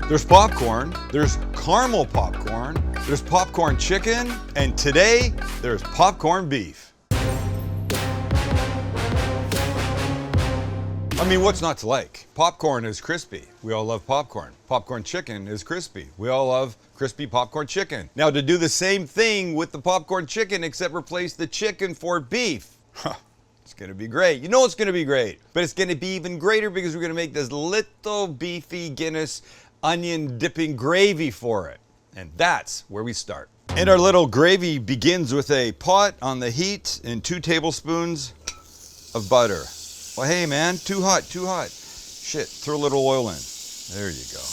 There's popcorn, there's caramel popcorn, there's popcorn chicken, and today there's popcorn beef. I mean, what's not to like? Popcorn is crispy. We all love popcorn. Popcorn chicken is crispy. We all love crispy popcorn chicken. Now, to do the same thing with the popcorn chicken, except replace the chicken for beef. It's gonna be great. You know it's gonna be great. But it's gonna be even greater because we're gonna make this little beefy Guinness onion dipping gravy for it. And that's where we start. And our little gravy begins with a pot on the heat and 2 tablespoons of butter. Well, hey man, too hot, too hot. Shit, throw a little oil in. There you go.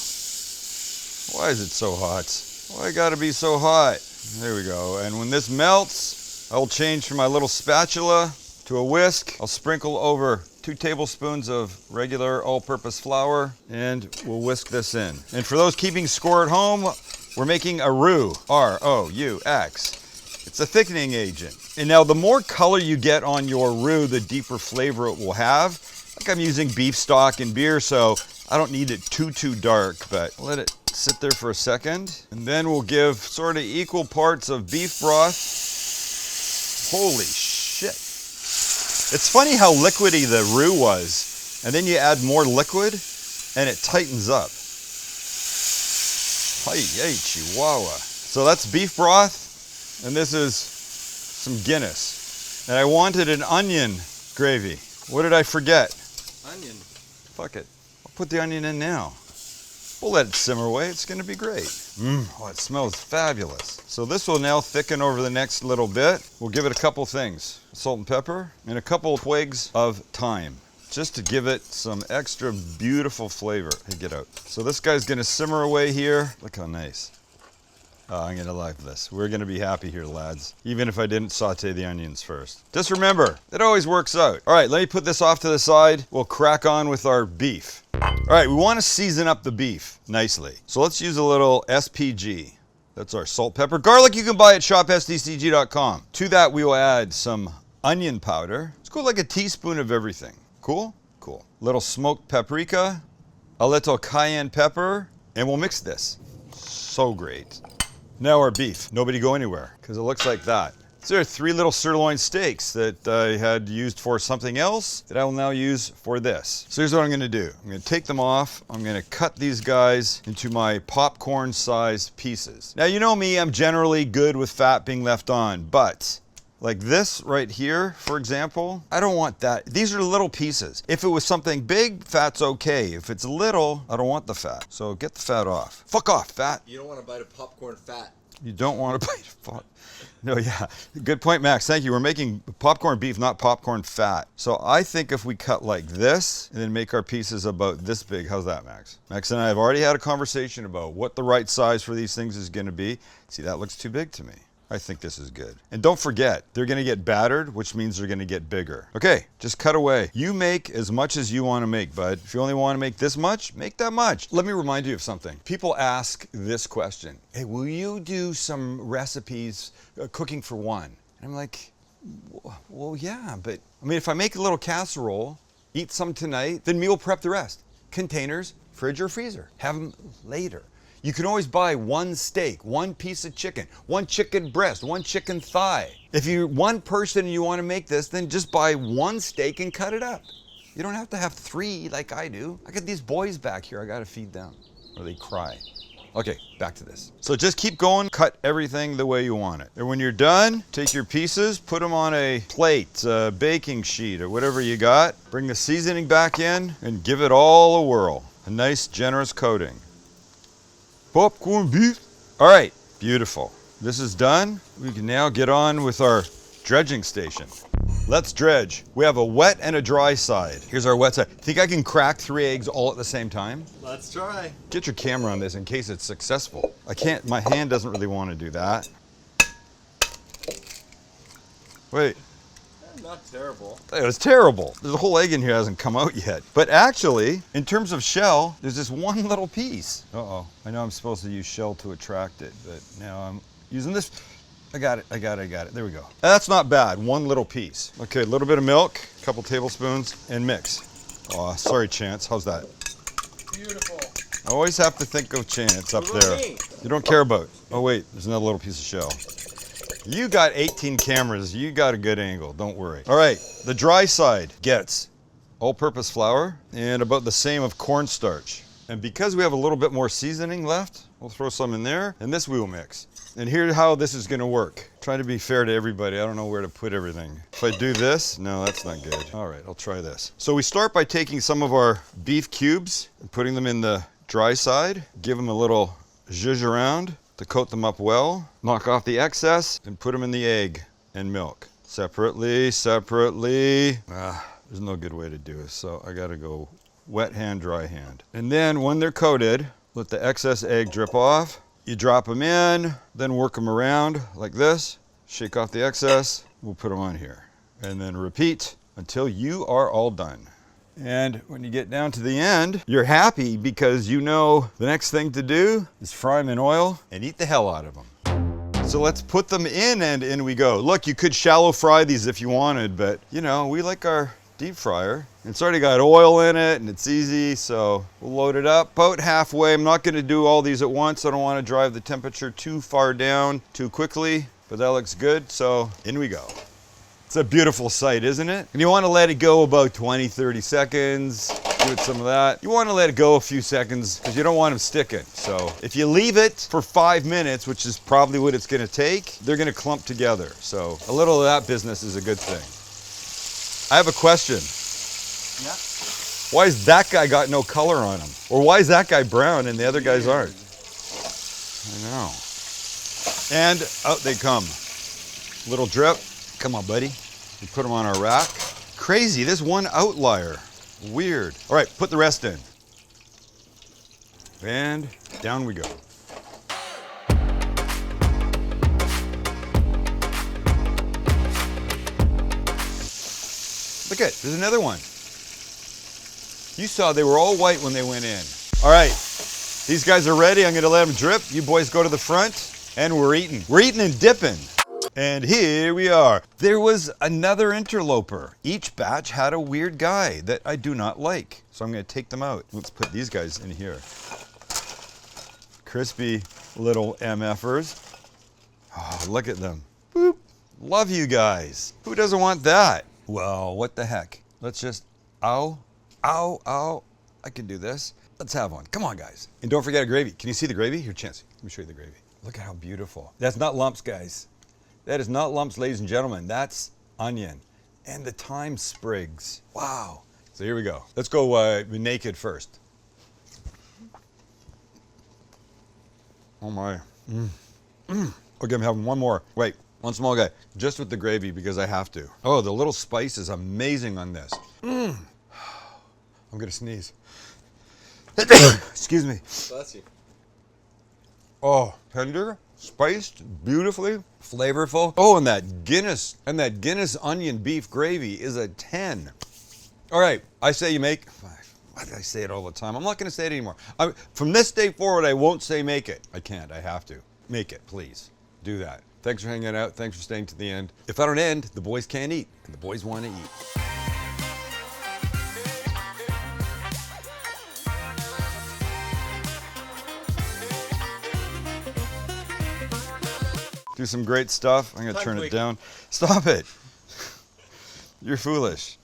Why is it so hot? Why gotta be so hot? There we go. And when this melts, I'll change from my little spatula to a whisk. I'll sprinkle over 2 tablespoons of regular all-purpose flour, and we'll whisk this in. And for those keeping score at home, we're making a roux, R-O-U-X. It's a thickening agent. And now the more color you get on your roux, the deeper flavor it will have. Like I'm using beef stock and beer, so I don't need it too dark, but let it sit there for a second. And then we'll give sort of equal parts of beef broth. Holy shit. It's funny how liquidy the roux was, and then you add more liquid, and it tightens up. Hey, chihuahua. So that's beef broth. And this is some Guinness. And I wanted an onion gravy. What did I forget? Onion. Fuck it. I'll put the onion in now. We'll let it simmer away. It's going to be great. Oh, it smells fabulous. So this will now thicken over the next little bit. We'll give it a couple things. Salt and pepper and a couple twigs of thyme, just to give it some extra beautiful flavor. Hey, get out. So this guy's going to simmer away here. Look how nice. Oh, I'm gonna like this. We're gonna be happy here, lads. Even if I didn't saute the onions first. Just remember, it always works out. All right, let me put this off to the side. We'll crack on with our beef. All right, we wanna season up the beef nicely. So let's use a little SPG. That's our salt, pepper, garlic you can buy at shopsdcg.com. To that, we will add some onion powder. Let's go like a teaspoon of everything. Cool? Cool. Little smoked paprika, a little cayenne pepper, and we'll mix this. So great. Now our beef. Nobody go anywhere, because it looks like that. So there are 3 little sirloin steaks that I had used for something else that I will now use for this. So here's what I'm gonna do. I'm gonna take them off. I'm gonna cut these guys into my popcorn-sized pieces. Now you know me, I'm generally good with fat being left on, but like this right here, for example, I don't want that. These are little pieces. If it was something big, fat's okay. If it's little, I don't want the fat. So get the fat off. Fuck off, fat. You don't want to bite a popcorn fat. You don't want to bite fat. No, yeah. Good point, Max. Thank you. We're making popcorn beef, not popcorn fat. So I think if we cut like this and then make our pieces about this big, how's that, Max? Max and I have already had a conversation about what the right size for these things is going to be. See, that looks too big to me. I think this is good. And don't forget, they're gonna get battered, which means they're gonna get bigger. Okay, just cut away. You make as much as you wanna make, bud. If you only wanna make this much, make that much. Let me remind you of something. People ask this question. Hey, will you do some recipes cooking for one? And I'm like, well, yeah, but I mean, if I make a little casserole, eat some tonight, then meal prep the rest. Containers, fridge or freezer. Have them later. You can always buy 1 steak, 1 piece of chicken, 1 chicken breast, 1 chicken thigh. If you're one person and you want to make this, then just buy 1 steak and cut it up. You don't have to have 3 like I do. I got these boys back here, I gotta feed them, or they cry. Okay, back to this. So just keep going, cut everything the way you want it. And when you're done, take your pieces, put them on a plate, a baking sheet, or whatever you got. Bring the seasoning back in and give it all a whirl. A nice, generous coating. Popcorn beef. All right, beautiful. This is done. We can now get on with our dredging station. Let's dredge. We have a wet and a dry side. Here's our wet side. Think I can crack 3 eggs all at the same time? Let's try. Get your camera on this in case it's successful. I can't, my hand doesn't really want to do that. Wait. Not terrible. It was terrible. There's a whole egg in here that hasn't come out yet. But actually, in terms of shell, there's this 1 little piece. Uh-oh. I know I'm supposed to use shell to attract it, but now I'm using this. I got it. There we go. That's not bad. 1 little piece. Okay, a little bit of milk, a couple tablespoons, and mix. Oh, sorry, Chance. How's that? Beautiful. I always have to think of chance up What about there. me? You don't care about. Oh wait, there's another little piece of shell. You got 18 cameras. You got a good angle. Don't worry. All right, the dry side gets all-purpose flour and about the same of cornstarch. And because we have a little bit more seasoning left, we'll throw some in there, and this we will mix. And here's how this is gonna work. Try to be fair to everybody. I don't know where to put everything. If I do this, no, that's not good. All right, I'll try this. So we start by taking some of our beef cubes and putting them in the dry side. Give them a little zhuzh around to coat them up well. Knock off the excess and put them in the egg and milk. Separately. There's no good way to do it, so I gotta go wet hand, dry hand. And then when they're coated, let the excess egg drip off. You drop them in, then work them around like this. Shake off the excess, we'll put them on here. And then repeat until you are all done. And when you get down to the end, you're happy because you know the next thing to do is fry them in oil and eat the hell out of them. So let's put them in and in we go. Look, you could shallow fry these if you wanted, but you know, we like our deep fryer. It's already got oil in it and it's easy, so we'll load it up about halfway. I'm not gonna do all these at once. I don't wanna drive the temperature too far down too quickly, but that looks good, so in we go. It's a beautiful sight, isn't it? And you wanna let it go about 20, 30 seconds. Give it some of that. You wanna let it go a few seconds because you don't want them sticking. So if you leave it for 5 minutes, which is probably what it's gonna take, they're gonna clump together. So a little of that business is a good thing. I have a question. Yeah. Why is that guy got no color on him? Or why is that guy brown and the other guys aren't? I know. And out they come. Little drip. Come on, buddy. We put them on our rack. Crazy, this one outlier. Weird. All right, put the rest in. And down we go. Look at, there's another one. You saw they were all white when they went in. All right, these guys are ready. I'm gonna let them drip. You boys go to the front and we're eating. We're eating and dipping. And here we are. There was another interloper. Each batch had a weird guy that I do not like. So I'm gonna take them out. Let's put these guys in here. Crispy little MFers. Oh, look at them. Boop. Love you guys. Who doesn't want that? Well, what the heck? Let's just, ow, ow, ow. I can do this. Let's have one. Come on, guys. And don't forget a gravy. Can you see the gravy? Here, Chancey, let me show you the gravy. Look at how beautiful. That's not lumps, guys. That is not lumps, ladies and gentlemen. That's onion. And the thyme sprigs. Wow. So here we go. Let's go naked first. Oh my. Okay, I'm having one more. Wait. One small guy, just with the gravy because I have to. Oh, the little spice is amazing on this. I'm gonna sneeze. Excuse me. Bless you. Oh, tender, spiced, beautifully, flavorful. Oh, and that Guinness onion beef gravy is a 10. All right, I say you make, why do I say it all the time? I'm not gonna say it anymore. From this day forward, I won't say make it. I can't, I have to. Make it, please. Do that. Thanks for hanging out. Thanks for staying to the end. If I don't end, the boys can't eat, and the boys want to eat. Do some great stuff. I'm going to turn it down. Stop it. You're foolish.